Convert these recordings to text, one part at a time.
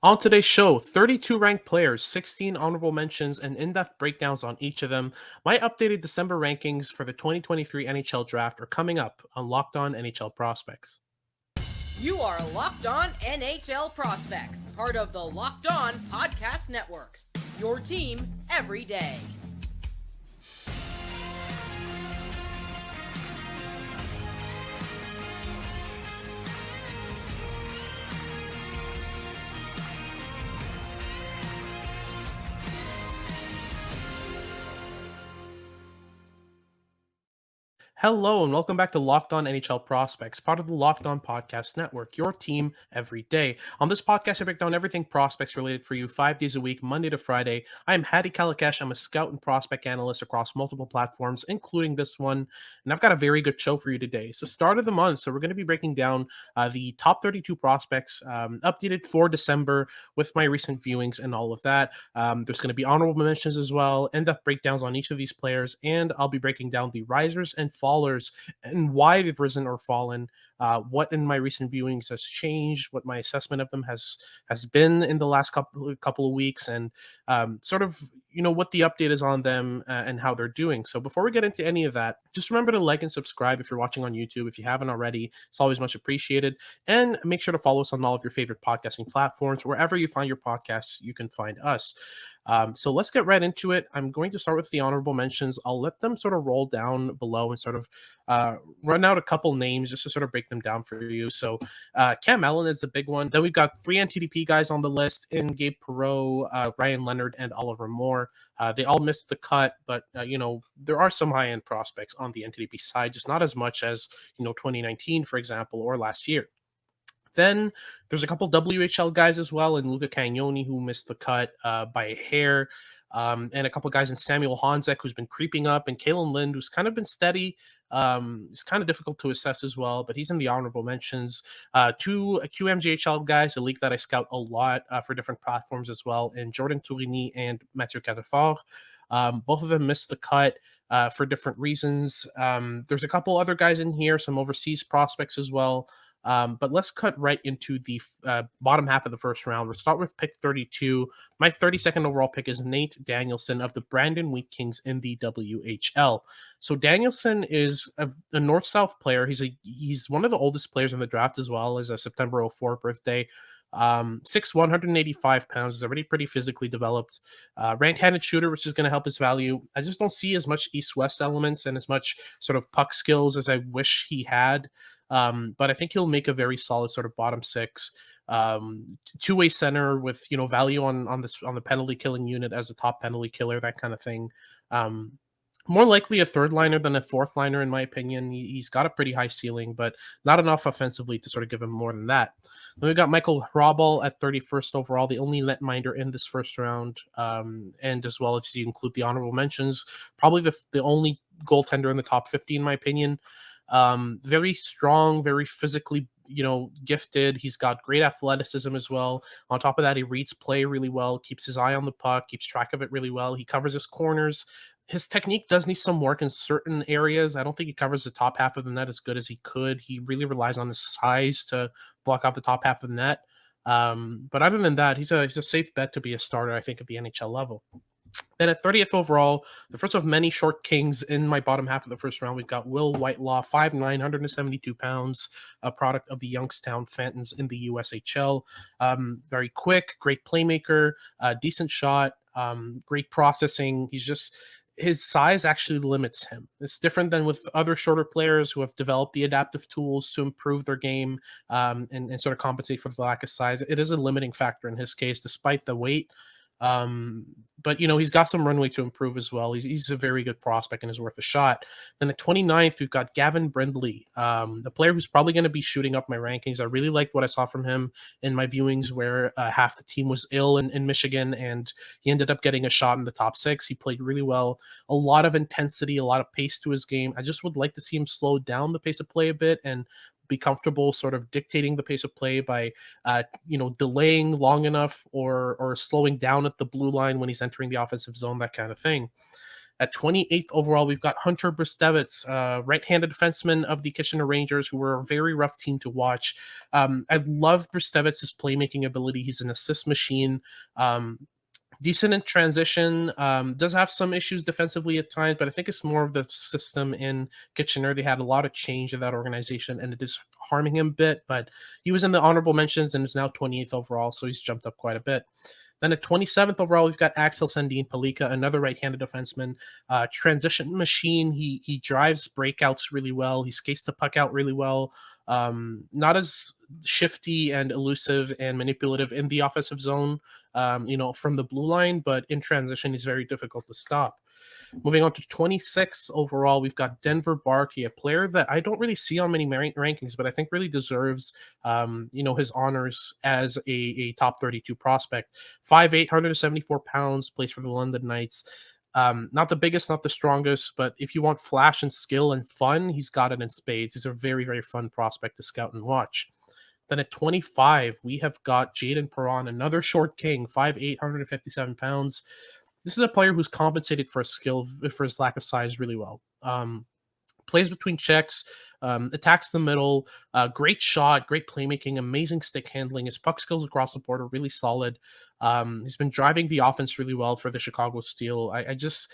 On today's show, 32 ranked players, 16 honorable mentions, and in-depth breakdowns on each of them. My updated December rankings for the 2023 NHL Draft are coming up on Locked On NHL Prospects. You are Locked On NHL Prospects, part of the Locked On Podcast Network. Your team every day. Hello and welcome back to Locked On NHL Prospects, part of the Locked On Podcast Network, your team every day. On this podcast, I break down everything prospects related for you 5 days a week, Monday to Friday. I am Hattie Kalakash. I'm a scout and prospect analyst across multiple platforms, including this one. And I've got a very good show for you today. It's the start of the month, so we're going to be breaking down the top 32 prospects updated for December with my recent viewings and all of that. There's going to be honorable mentions as well, in-depth breakdowns on each of these players, and I'll be breaking down the risers and fallers and why they've risen or fallen, what in my recent viewings has changed, what my assessment of them has been in the last couple of weeks, and sort of what the update is on them and how they're doing. So before we get into any of that, just remember to like and subscribe if you're watching on YouTube. If you haven't already, it's always much appreciated. And make sure to follow us on all of your favorite podcasting platforms. Wherever you find your podcasts, you can find us. So let's get right into it. I'm going to start with the honorable mentions. I'll let them sort of roll down below and sort of run out a couple names just to sort of break them down for you. So Cam Allen is the big one. Then we've got 3 NTDP guys on the list in Gabe Perreault, Ryan Leonard, and Oliver Moore. They all missed the cut, but there are some high-end prospects on the NTDP side, just not as much as 2019, for example, or last year. Then there's a couple WHL guys as well, and Luca Cagnoni, who missed the cut by a hair, and a couple guys in Samuel Honzek, who's been creeping up, and Kalen Lind, who's kind of been steady. It's kind of difficult to assess as well, but he's in the honorable mentions. Two QMJHL guys, a league that I scout a lot for different platforms as well, and Jordan Tourigny and Mathieu Catafort. Both of them missed the cut for different reasons. There's a couple other guys in here, some overseas prospects as well. But let's cut right into the bottom half of the first round. We'll start with pick 32. My 32nd overall pick is Nate Danielson of the Brandon Wheat Kings in the WHL. So Danielson is a North-South player. He's one of the oldest players in the draft as well, as a September 04 birthday. 6'1", 185 pounds, is already pretty physically developed. Right-handed shooter, which is going to help his value. I just don't see as much east-west elements and as much sort of puck skills as I wish he had. But I think he'll make a very solid sort of bottom six, two-way center with value on the penalty killing unit as a top penalty killer, that kind of thing. More likely a third liner than a fourth liner, in my opinion. He's got a pretty high ceiling, but not enough offensively to sort of give him more than that. Then we've got Michael Hrabal at 31st overall, the only netminder in this first round. And as well, if you include the honorable mentions, probably the only goaltender in the top 50, in my opinion. Very strong, very physically, gifted. He's got great athleticism as well. On top of that, he reads play really well, keeps his eye on the puck, keeps track of it really well. He covers his corners. His technique does need some work in certain areas. I don't think he covers the top half of the net as good as he could. He really relies on his size to block off the top half of the net. But other than that, he's a safe bet to be a starter, I think, at the NHL level. Then at 30th overall, the first of many short kings in my bottom half of the first round, we've got Will Whitelaw, 5'9", 172 pounds, a product of the Youngstown Phantoms in the USHL. Very quick, great playmaker, decent shot, great processing. His size actually limits him. It's different than with other shorter players who have developed the adaptive tools to improve their game and sort of compensate for the lack of size. It is a limiting factor in his case, despite the weight. But he's got some runway to improve as well. He's a very good prospect and is worth a shot. Then at 29th, we've got Gavin Brindley, the player who's probably going to be shooting up my rankings. I really liked what I saw from him in my viewings, where half the team was ill in Michigan, and he ended up getting a shot in the top 6. He played really well, a lot of intensity, a lot of pace to his game. I just would like to see him slow down the pace of play a bit and be comfortable sort of dictating the pace of play by delaying long enough or slowing down at the blue line when he's entering the offensive zone, that kind of thing. At 28th overall, we've got Hunter Brzustewicz, right-handed defenseman of the Kitchener Rangers, who were a very rough team to watch. I love Brzezewicz's playmaking ability. He's an assist machine. Decent in transition. Does have some issues defensively at times, but I think it's more of the system in Kitchener. They had a lot of change in that organization, and it is harming him a bit. But he was in the honorable mentions and is now 28th overall, so he's jumped up quite a bit. Then at 27th overall, we've got Axel Sandin Palika, another right-handed defenseman, transition machine. He drives breakouts really well. He skates the puck out really well. Not as shifty and elusive and manipulative in the offensive zone, from the blue line, but in transition, he's very difficult to stop. Moving on to 26th overall, we've got Denver Barkey, a player that I don't really see on many rankings, but I think really deserves, his honors as a top 32 prospect. 5'8", 174 pounds, plays for the London Knights. Not the biggest, not the strongest, but if you want flash and skill and fun, he's got it in spades. He's a very, very fun prospect to scout and watch. Then at 25, we have got Jaden Perron, another short king, 5'8", 157 pounds. This is a player who's compensated for his lack of size really well. Plays between checks, attacks the middle, great shot, great playmaking, amazing stick handling. His puck skills across the board are really solid. He's been driving the offense really well for the Chicago Steel. I just,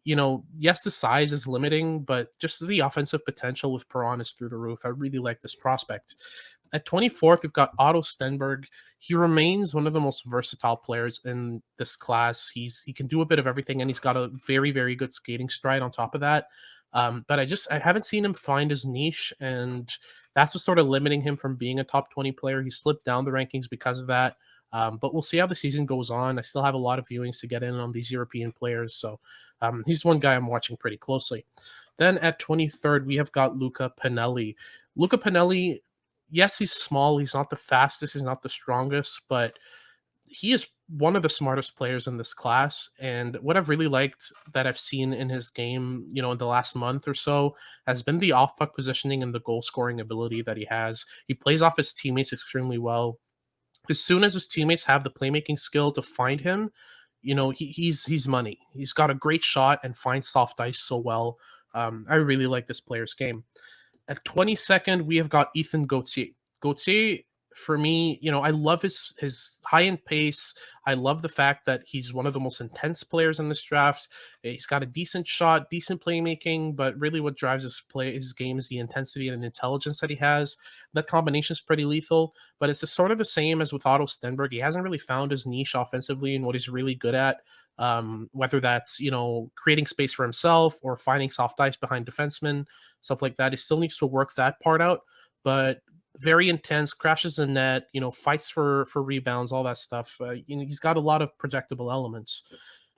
yes, the size is limiting, but just the offensive potential with Perron is through the roof. I really like this prospect. At 24th, we've got Otto Stenberg. He remains one of the most versatile players in this class. He can do a bit of everything, and he's got a very, very good skating stride on top of that. But I haven't seen him find his niche, and that's what's sort of limiting him from being a top 20 player. He slipped down the rankings because of that. But we'll see how the season goes on. I still have a lot of viewings to get in on these European players, so he's one guy I'm watching pretty closely. Then at 23rd, we have got Luca Pinelli. Luca Pinelli, yes, he's small. He's not the fastest. He's not the strongest, but he is one of the smartest players in this class. And what I've really liked that I've seen in his game, in the last month or so, has been the off puck positioning and the goal scoring ability that he has. He plays off his teammates extremely well. As soon as his teammates have the playmaking skill to find him, he's money. He's got a great shot and finds soft ice so well. I really like this player's game. At 22nd, we have got Ethan Gauthier. Gauthier, for me, I love his high-end pace. I love the fact that he's one of the most intense players in this draft. He's got a decent shot, decent playmaking, but really what drives his game is the intensity and intelligence that he has. That combination is pretty lethal, but it's sort of the same as with Otto Stenberg. He hasn't really found his niche offensively and what he's really good at. Whether that's creating space for himself or finding soft ice behind defensemen, stuff like that. He still needs to work that part out, but very intense, crashes the net, fights for rebounds, all that stuff. He's got a lot of projectable elements.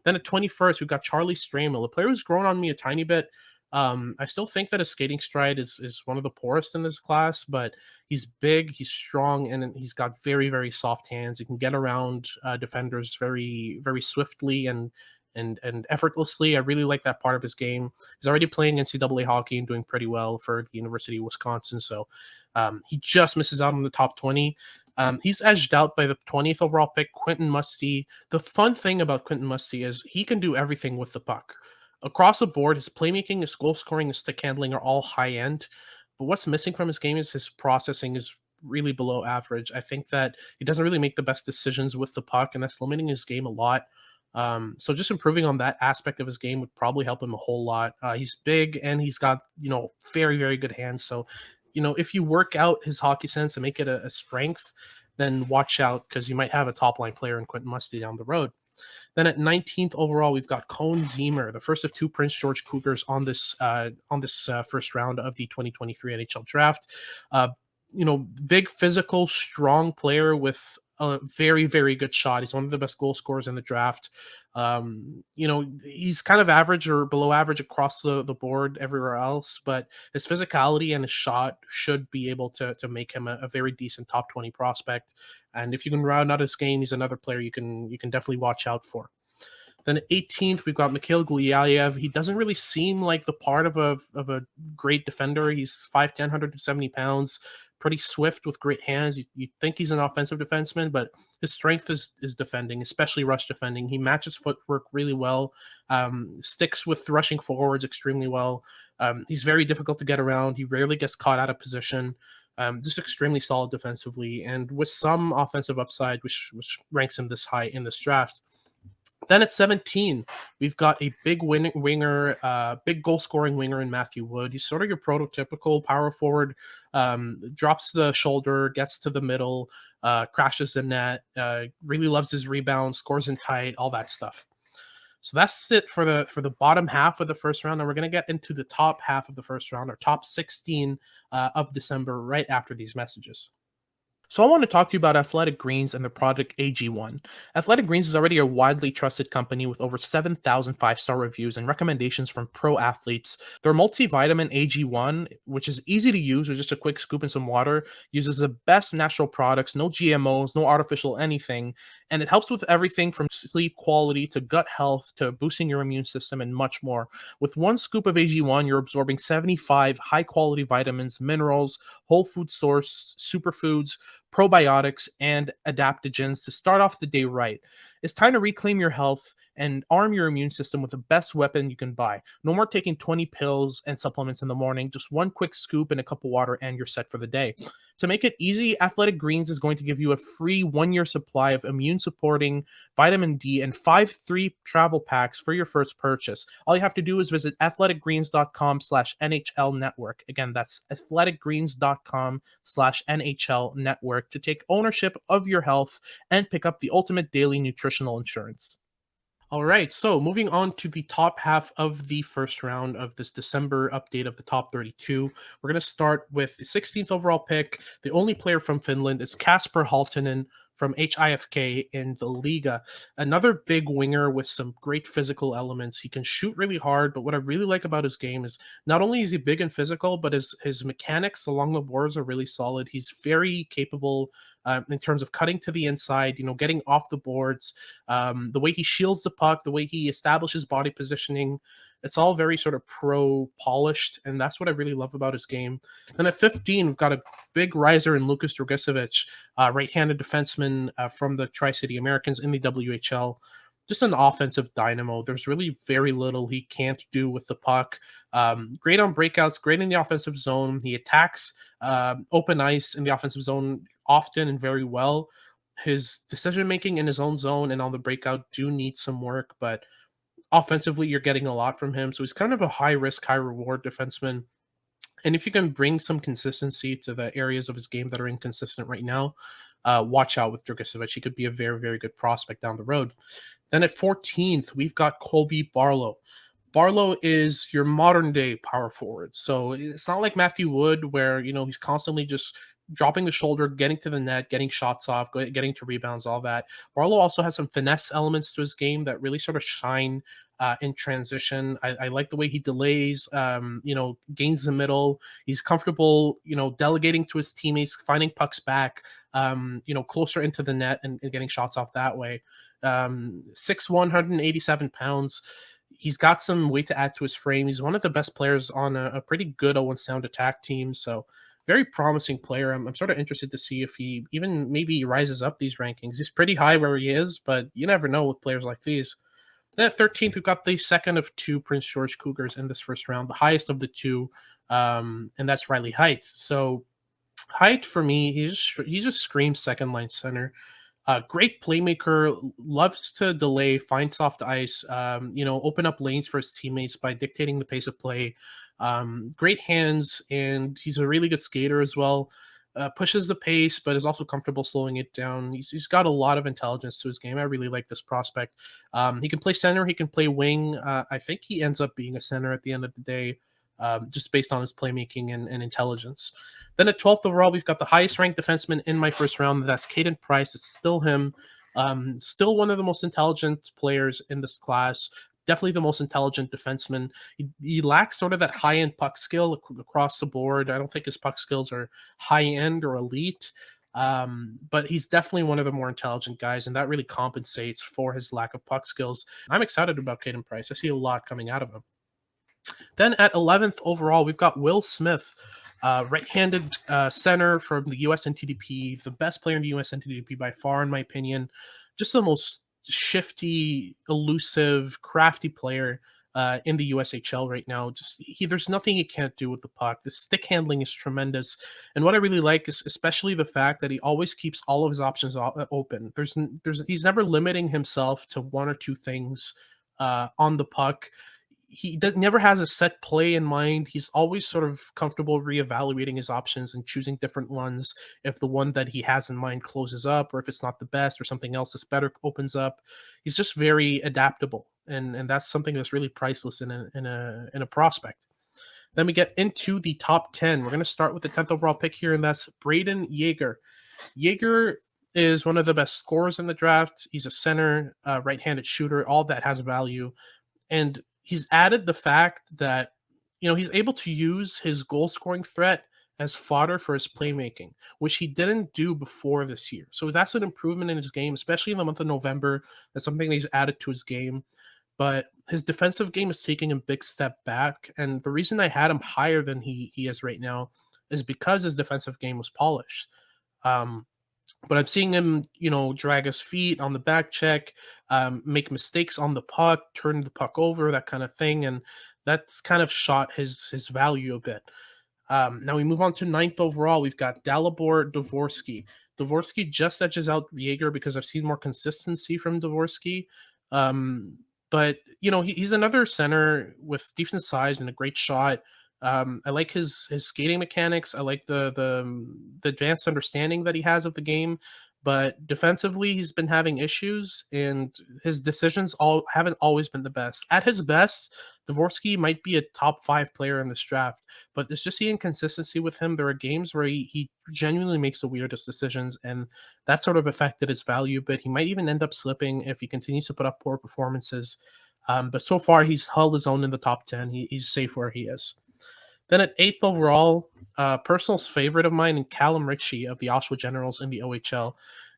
Then at 21st, we've got Charlie Stramel, a player who's grown on me a tiny bit. I still think that his skating stride is one of the poorest in this class, but he's big, he's strong, and he's got very, very soft hands. He can get around defenders very, very swiftly and effortlessly. I really like that part of his game. He's already playing NCAA hockey and doing pretty well for the University of Wisconsin, so he just misses out on the top 20. He's edged out by the 20th overall pick, Quentin Musty. The fun thing about Quentin Musty is he can do everything with the puck. Across the board, his playmaking, his goal scoring, his stick handling are all high end. But what's missing from his game is his processing is really below average. I think that he doesn't really make the best decisions with the puck, and that's limiting his game a lot. So just improving on that aspect of his game would probably help him a whole lot. He's big and he's got, very, very good hands. So, if you work out his hockey sense and make it a strength, then watch out because you might have a top line player in Quentin Musty down the road. Then at 19th overall, we've got Cone Zemer, the first of two Prince George Cougars on this first round of the 2023 NHL Draft. Big, physical, strong player with a very, very good shot. He's one of the best goal scorers in the draft. He's kind of average or below average across the board everywhere else, but his physicality and his shot should be able to make him a very decent top 20 prospect. And if you can round out his game, he's another player you can definitely watch out for. Then at 18th, we've got Mikhail Gulyayev. He doesn't really seem like the part of a great defender. He's 5'10", 170 pounds, pretty swift with great hands. You think he's an offensive defenseman, but his strength is defending, especially rush defending. He matches footwork really well, sticks with rushing forwards extremely well. He's very difficult to get around. He rarely gets caught out of position. Just extremely solid defensively, and with some offensive upside, which ranks him this high in this draft. Then at 17, we've got a big winger, big goal scoring winger in Matthew Wood. He's sort of your prototypical power forward, drops the shoulder, gets to the middle, crashes the net, really loves his rebounds, scores in tight, all that stuff. So that's it for the bottom half of the first round. And we're going to get into the top half of the first round, or top 16 of December, right after these messages. So I want to talk to you about Athletic Greens and the product AG1. Athletic Greens is already a widely trusted company with over 7,000 five-star reviews and recommendations from pro athletes. Their multivitamin AG1, which is easy to use with just a quick scoop and some water, uses the best natural products, no GMOs, no artificial anything, and it helps with everything from sleep quality to gut health to boosting your immune system and much more. With one scoop of AG1, you're absorbing 75 high-quality vitamins, minerals, whole food source, superfoods, probiotics, and adaptogens to start off the day right. It's time to reclaim your health and arm your immune system with the best weapon you can buy. No more taking 20 pills and supplements in the morning. Just one quick scoop and a cup of water, and you're set for the day. To make it easy, Athletic Greens is going to give you a free 1-year supply of immune-supporting vitamin D and 5 free travel packs for your first purchase. All you have to do is visit athleticgreens.com/NHL Network. Again, that's athleticgreens.com/NHL Network to take ownership of your health and pick up the ultimate daily nutritional insurance. All right, so moving on to the top half of the first round of this December update of the top 32. We're going to start with the 16th overall pick. The only player from Finland is Kasper Halttunen from HIFK in the Liga. Another big winger with some great physical elements. He can shoot really hard, but what I really like about his game is not only is he big and physical, but his mechanics along the boards are really solid. He's very capable in terms of cutting to the inside, getting off the boards, the way he shields the puck, the way he establishes body positioning. It's all very sort of pro polished, and that's what I really love about his game. Then at 15, we've got a big riser in Lukas Dragicevic, right-handed defenseman from the Tri-City Americans in the WHL. Just an offensive dynamo. There's really very little he can't do with the puck. Great on breakouts, great in the offensive zone. He attacks open ice in the offensive zone often and very well. His decision-making in his own zone and on the breakout do need some work, but offensively, you're getting a lot from him. So he's kind of a high-risk, high-reward defenseman. And if you can bring some consistency to the areas of his game that are inconsistent right now, watch out with Dragicevic. He could be a very, very good prospect down the road. Then at 14th, we've got Colby Barlow. Barlow is your modern-day power forward. So it's not like Matthew Wood, where, he's constantly just dropping the shoulder, getting to the net, getting shots off, getting to rebounds, all that. Barlow also has some finesse elements to his game that really sort of shine in transition. I like the way he delays, gains the middle. He's comfortable, delegating to his teammates, finding pucks back, closer into the net and getting shots off that way. 6'1", 187 pounds. He's got some weight to add to his frame. He's one of the best players on a pretty good 0-1 sound attack team. So very promising player. I'm sort of interested to see if he even maybe rises up these rankings. He's pretty high where he is, but you never know with players like these. Then at 13th, we've got the second of two Prince George Cougars in this first round, the highest of the two, and that's Riley Heidt. So Heidt, for me, he just screams second line center. Great playmaker, loves to delay, find soft ice, open up lanes for his teammates by dictating the pace of play. Great hands, and he's a really good skater as well. Pushes the pace, but is also comfortable slowing it down. He's got a lot of intelligence to his game. I really like this prospect. He can play center. He can play wing. I think he ends up being a center at the end of the day, just based on his playmaking and intelligence. Then at 12th overall, we've got the highest ranked defenseman in my first round. That's Caden Price. It's still him. Still one of the most intelligent players in this class. Definitely the most intelligent defenseman. He lacks sort of that high-end puck skill across the board. I don't think his puck skills are high-end or elite, but he's definitely one of the more intelligent guys, and that really compensates for his lack of puck skills. I'm excited about Caden Price. I see a lot coming out of him. Then at 11th overall, we've got Will Smith. right-handed center from the US NTDP, the best player in the US NTDP by far, in my opinion. Just the most shifty, elusive, crafty player in the USHL right now. There's nothing he can't do with the puck. The stick handling is tremendous, and what I really like is especially the fact that he always keeps all of his options open. He's never limiting himself to one or two things on the puck. Never has a set play in mind. He's always sort of comfortable reevaluating his options and choosing different ones if the one that he has in mind closes up, or if it's not the best, or something else that's better opens up. He's just very adaptable, and that's something that's really priceless in a prospect. Then we get into the top 10. We're going to start with the 10th overall pick here, and that's Braden Yeager. Yeager is one of the best scorers in the draft. He's a center, right-handed shooter, all that has value. And he's added the fact that, he's able to use his goal scoring threat as fodder for his playmaking, which he didn't do before this year. So that's an improvement in his game, especially in the month of November. That's something that he's added to his game. But his defensive game is taking a big step back. And the reason I had him higher than he is right now is because his defensive game was polished. But I'm seeing him, drag his feet on the back check, make mistakes on the puck, turn the puck over, that kind of thing, and that's kind of shot his value a bit. Now we move on to 9th overall. We've got Dalibor Dvorsky. Dvorsky just edges out Yeager because I've seen more consistency from Dvorsky. But he's another center with decent size and a great shot. I like his skating mechanics. I like the advanced understanding that he has of the game, but defensively he's been having issues, and his decisions haven't always been the best. At his best, Dvorsky might be a top 5 player in this draft, but it's just the inconsistency with him. There are games where he genuinely makes the weirdest decisions, and that sort of affected his value. But he might even end up slipping if he continues to put up poor performances. But so far, he's held his own in the top 10. He's safe where he is. Then at 8th overall, personal favorite of mine, and Callum Ritchie of the Oshawa Generals in the OHL.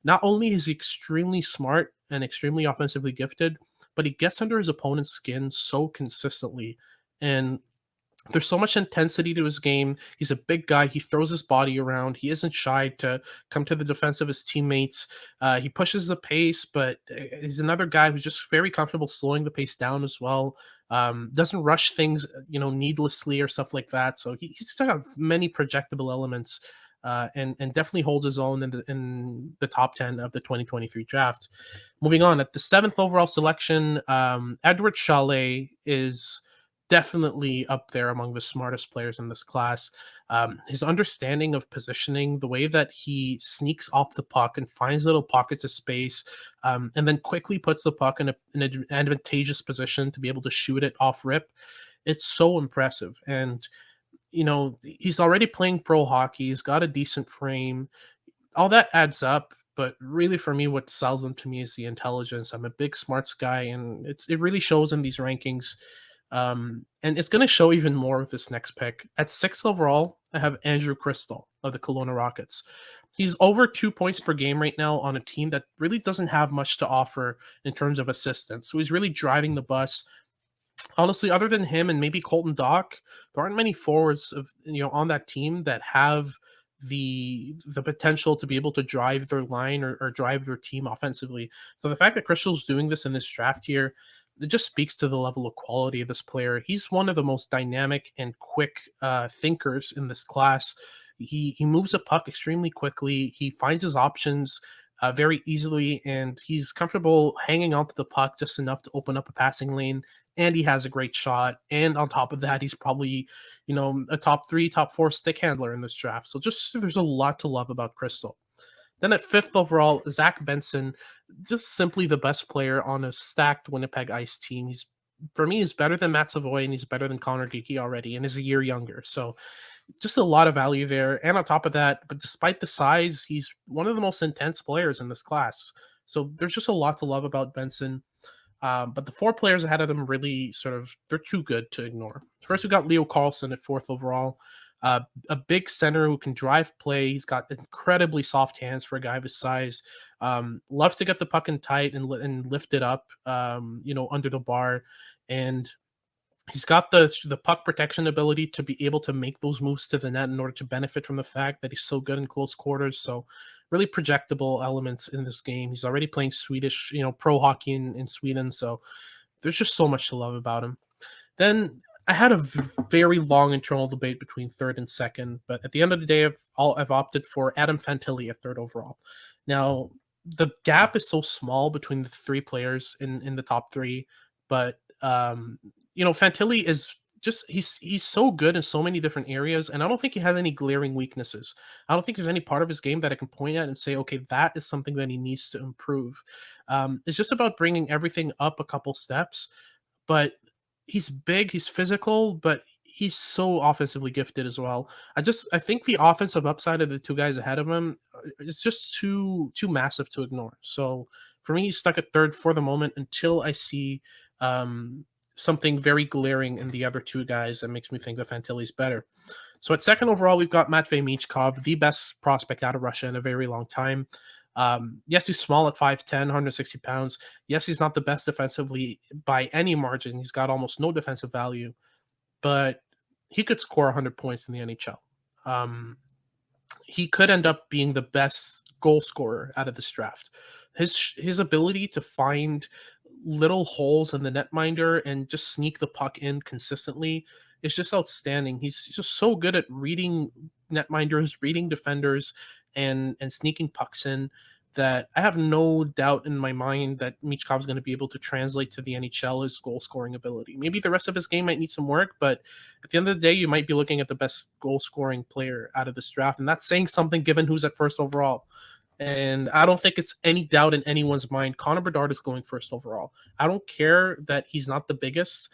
Not only is he extremely smart and extremely offensively gifted, but he gets under his opponent's skin so consistently. And there's so much intensity to his game. He's a big guy. He throws his body around. He isn't shy to come to the defense of his teammates. He pushes the pace, but he's another guy who's just very comfortable slowing the pace down as well. Doesn't rush things, needlessly or stuff like that. So he's still got many projectable elements, and definitely holds his own in the top 10 of the 2023 draft. Moving on, at the 7th overall selection, Edward Chalet is definitely up there among the smartest players in this class. His understanding of positioning, the way that he sneaks off the puck and finds little pockets of space, and then quickly puts the puck in an advantageous position to be able to shoot it off rip, it's so impressive. And, he's already playing pro hockey. He's got a decent frame. All that adds up. But really, for me, what sells him to me is the intelligence. I'm a big smarts guy, and it really shows in these rankings. And it's going to show even more with this next pick. At 6th overall, I have Andrew Crystal of the Kelowna Rockets. He's over 2 points per game right now on a team that really doesn't have much to offer in terms of assistance. So he's really driving the bus. Honestly, other than him and maybe Colton Dock, there aren't many forwards on that team that have the potential to be able to drive their line or drive their team offensively. So the fact that Crystal's doing this in this draft here, it just speaks to the level of quality of this player. He's one of the most dynamic and quick thinkers in this class. He moves a puck extremely quickly. He finds his options very easily, and he's comfortable hanging onto the puck just enough to open up a passing lane. And he has a great shot. And on top of that, he's probably, a top 3, top 4 stick handler in this draft. So there's a lot to love about Crystal. Then at 5th overall, Zach Benson, just simply the best player on a stacked Winnipeg Ice team. For me, he's better than Matt Savoy, and he's better than Connor Geeky already, and is a year younger. So just a lot of value there. And on top of that, but despite the size, he's one of the most intense players in this class. So there's just a lot to love about Benson. But the 4 players ahead of them really they're too good to ignore. First, we got Leo Carlson at 4th overall. A big center who can drive play. He's got incredibly soft hands for a guy of his size. Loves to get the puck in tight and lift it up, under the bar. And He's got the puck protection ability to be able to make those moves to the net in order to benefit from the fact that he's so good in close quarters. So really projectable elements in this game. He's already playing Swedish, pro hockey in Sweden. So there's just so much to love about him. Then I had a very long internal debate between third and second, but at the end of the day, I've opted for Adam Fantilli at third overall. Now, the gap is so small between the three players in the top three, but Fantilli is just he's so good in so many different areas, and I don't think he has any glaring weaknesses. I don't think there's any part of his game that I can point at and say, okay, that is something that he needs to improve. It's just about bringing everything up a couple steps, but he's big, he's physical, but he's so offensively gifted as well. I think the offensive upside of the two guys ahead of him is just too massive to ignore. So for me, he's stuck at third for the moment until I see something very glaring in the other two guys that makes me think that Fantilli's better. So at second overall, we've got Matvei Michkov, the best prospect out of Russia in a very long time. Yes, he's small at 5'10", 160 pounds. Yes, he's not the best defensively by any margin. He's got almost no defensive value, but he could score 100 points in the NHL. He could end up being the best goal scorer out of this draft. His ability to find little holes in the netminder and just sneak the puck in consistently is just outstanding. He's just so good at reading netminders, reading defenders, and sneaking pucks in that I have no doubt in my mind that Michkov is going to be able to translate to the NHL his goal scoring ability. Maybe the rest of his game might need some work, but at the end of the day, you might be looking at the best goal scoring player out of this draft, and that's saying something given who's at first overall. And I don't think it's any doubt in anyone's mind. Connor Bedard is going first overall. I don't care that he's not the biggest.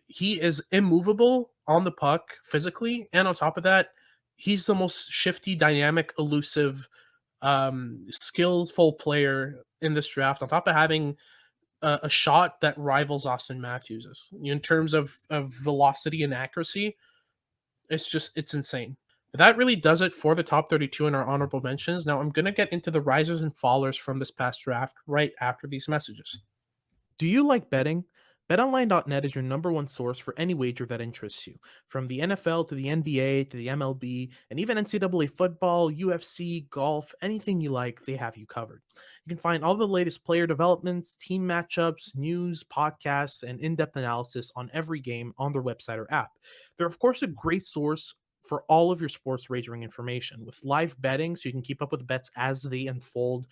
He is immovable on the puck physically, and on top of that, he's the most shifty, dynamic, elusive, skillful player in this draft. On top of having a shot that rivals Austin Matthews's in terms of velocity and accuracy, it's insane. But that really does it for the top 32 in our honorable mentions. Now I'm gonna get into the risers and fallers from this past draft right after these messages. Do you like betting? BetOnline.net is your number one source for any wager that interests you. From the NFL to the NBA to the MLB, and even NCAA football, UFC, golf, anything you like, they have you covered. You can find all the latest player developments, team matchups, news, podcasts, and in depth analysis on every game on their website or app. They're, of course, a great source for all of your sports wagering information with live betting so you can keep up with bets as they unfold.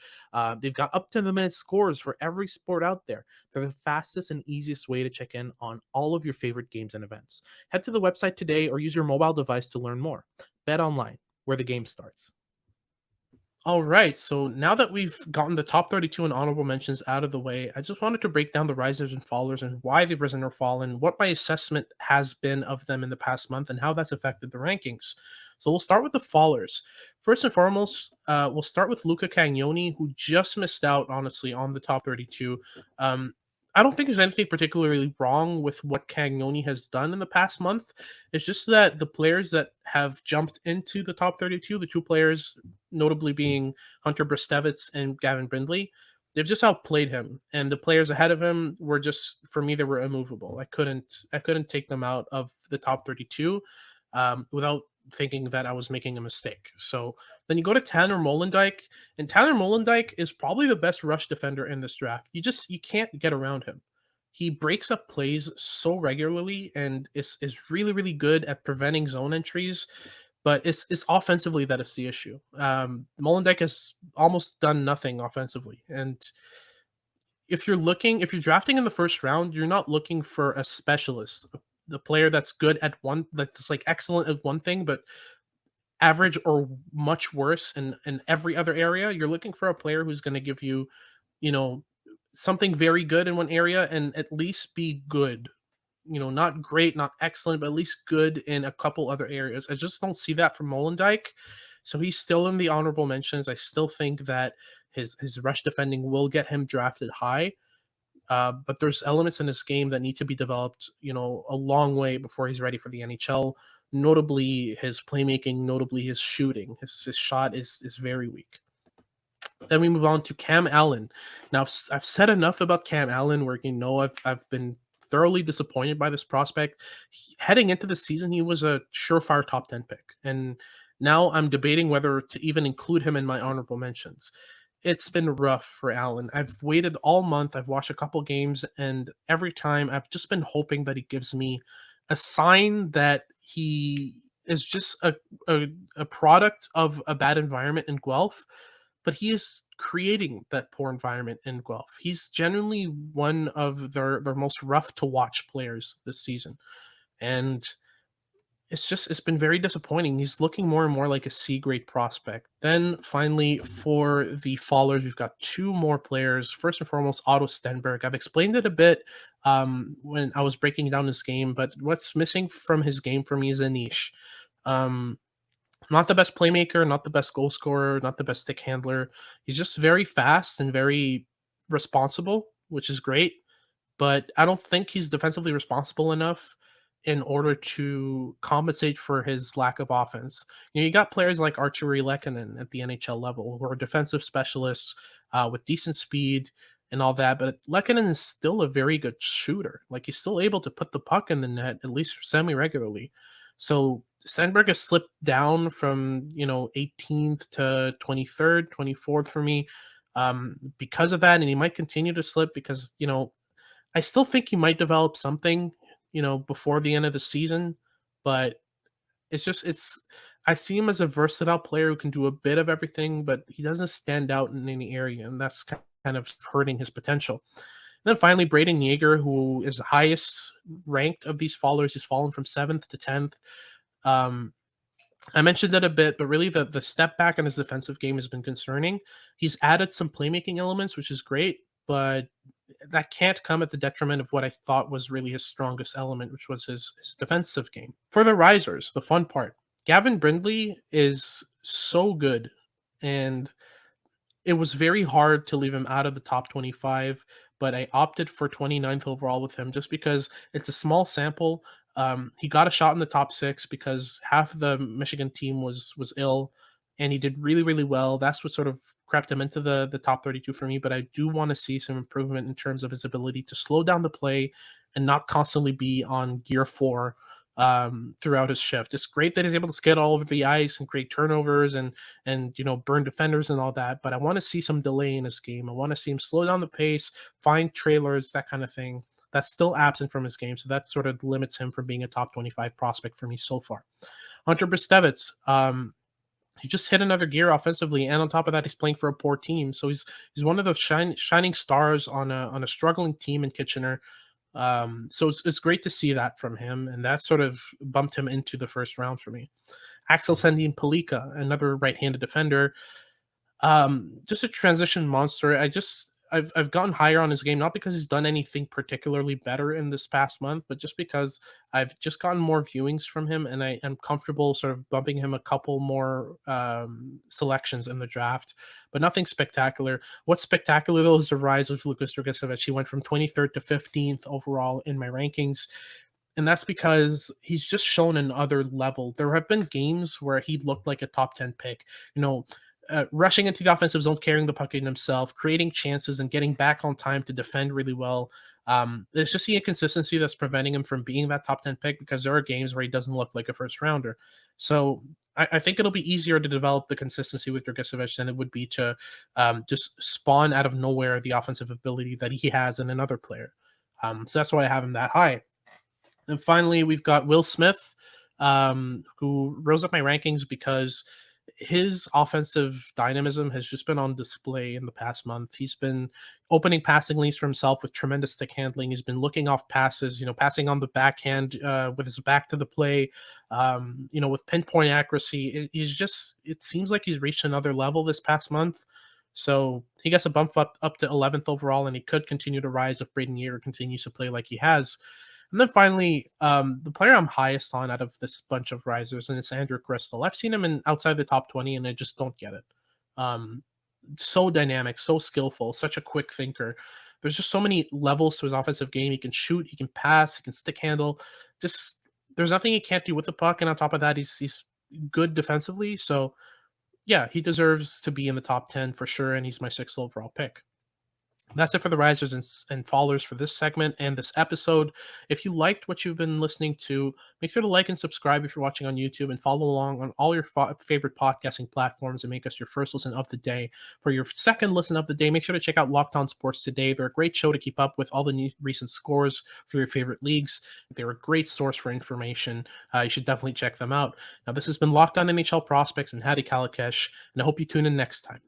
They've got up to the minute scores for every sport out there. They're the fastest and easiest way to check in on all of your favorite games and events. Head to the website today or use your mobile device to learn more. Bet online, where the game starts. All right, so now that we've gotten the top 32 and honorable mentions out of the way, I just wanted to break down the risers and fallers and why they've risen or fallen, what my assessment has been of them in the past month, and how that's affected the rankings. So we'll start with the fallers. First and foremost, we'll start with Luca Cagnoni, who just missed out, honestly, on the top 32. I don't think there's anything particularly wrong with what Cagnoni has done in the past month. It's just that the players that have jumped into the top 32, the two players notably being Hunter Bristevitz and Gavin Brindley, they've just outplayed him. And the players ahead of him were just, for me, they were immovable. I couldn't take them out of the top 32 without thinking that I was making a mistake. So then you go to Tanner Molendijk, and Tanner Molendijk is probably the best rush defender in this draft. You can't get around him. He breaks up plays so regularly and is really, really good at preventing zone entries, but it's offensively that is the issue. Molendijk has almost done nothing offensively. And if you're drafting in the first round, you're not looking for a specialist, the player that's good at one, that's like excellent at one thing, but average or much worse in every other area. You're looking for a player who's going to give you, you know, something very good in one area and at least be good. Not great, not excellent, but at least good in a couple other areas. I just don't see that from Molendijk. So he's still in the honorable mentions. I still think that his rush defending will get him drafted high. But there's elements in this game that need to be developed, a long way before he's ready for the NHL. Notably his playmaking, notably his shooting. His shot is very weak. Then we move on to Cam Allen. Now I've said enough about Cam Allen, where I've been thoroughly disappointed by this prospect. Heading into the season, he was a surefire top 10 pick. And now I'm debating whether to even include him in my honorable mentions. It's been rough for Allen. I've waited all month. I've watched a couple games, and every time I've just been hoping that he gives me a sign that he is just a product of a bad environment in Guelph, but he is creating that poor environment in Guelph. He's genuinely one of their most rough to watch players this season. And it's been very disappointing. He's looking more and more like a C grade prospect. Then finally, for the fallers, we've got two more players. First and foremost, Otto Stenberg. I've explained it a bit when I was breaking down his game, but what's missing from his game for me is a niche. Um, Not the best playmaker, not the best goal scorer, not the best stick handler. He's just very fast and very responsible, which is great, but I don't think he's defensively responsible enough in order to compensate for his lack of offense. You got players like Arturi Lehkonen at the NHL level who are defensive specialists with decent speed and all that, but Lehkonen is still a very good shooter. Like he's still able to put the puck in the net at least semi regularly. So Sandberg has slipped down from 18th to 23rd, 24th for me because of that, and he might continue to slip because I still think he might develop something, before the end of the season, but it's I see him as a versatile player who can do a bit of everything, but he doesn't stand out in any area, and that's kind of hurting his potential. And then finally, Braden Yeager, who is the highest ranked of these fallers, he's fallen from 7th to 10th. Um, I mentioned that a bit, but really the step back in his defensive game has been concerning. He's added some playmaking elements, which is great, but that can't come at the detriment of what I thought was really his strongest element, which was his defensive game. For the risers, the fun part, Gavin Brindley is so good, and it was very hard to leave him out of the top 25, but I opted for 29th overall with him just because it's a small sample. He got a shot in the top 6 because half the Michigan team was ill, and he did really, really well. That's what sort of crept him into the top 32 for me, but I do want to see some improvement in terms of his ability to slow down the play and not constantly be on gear 4 throughout his shift. It's great that he's able to skate all over the ice and create turnovers and burn defenders and all that, but I want to see some delay in his game. I want to see him slow down the pace, find trailers, that kind of thing. That's still absent from his game, so that sort of limits him from being a top 25 prospect for me so far. Hunter Brzustewicz, he just hit another gear offensively, and on top of that, he's playing for a poor team. So he's one of the shining stars on a struggling team in Kitchener. So it's great to see that from him, and that sort of bumped him into the first round for me. Axel Sandin Palika, another right-handed defender, just a transition monster. I've gotten higher on his game, not because he's done anything particularly better in this past month, but just because I've just gotten more viewings from him, and I am comfortable sort of bumping him a couple more selections in the draft, but nothing spectacular. What's spectacular though is the rise of Lukas Dragicevic. He went from 23rd to 15th overall in my rankings. And that's because he's just shown another level. There have been games where he looked like a top 10 pick. Rushing into the offensive zone, carrying the puck in himself, creating chances, and getting back on time to defend really well. It's just the inconsistency that's preventing him from being that top 10 pick, because there are games where he doesn't look like a first rounder. So I think it'll be easier to develop the consistency with Dragicevic than it would be to just spawn out of nowhere the offensive ability that he has in another player. So that's why I have him that high. And finally, we've got Will Smith, who rose up my rankings because his offensive dynamism has just been on display in the past month. He's been opening passing lanes for himself with tremendous stick handling. He's been looking off passes, passing on the backhand with his back to the play, with pinpoint accuracy. It seems like he's reached another level this past month. So he gets a bump up to 11th overall, and he could continue to rise if Braden Yeager continues to play like he has. And then finally, the player I'm highest on out of this bunch of risers, and it's Andrew Crystal. I've seen him outside the top 20, and I just don't get it. So dynamic, so skillful, such a quick thinker. There's just so many levels to his offensive game. He can shoot, he can pass, he can stick handle. Just there's nothing he can't do with the puck, and on top of that, he's good defensively. So yeah, he deserves to be in the top 10 for sure, and he's my 6th overall pick. That's it for the risers and fallers for this segment and this episode. If you liked what you've been listening to, make sure to like and subscribe if you're watching on YouTube, and follow along on all your favorite podcasting platforms and make us your first listen of the day. For your second listen of the day, make sure to check out Locked On Sports Today. They're a great show to keep up with all the new recent scores for your favorite leagues. They're a great source for information. You should definitely check them out. Now, this has been Locked On NHL Prospects and Hadi Kalakesh, and I hope you tune in next time.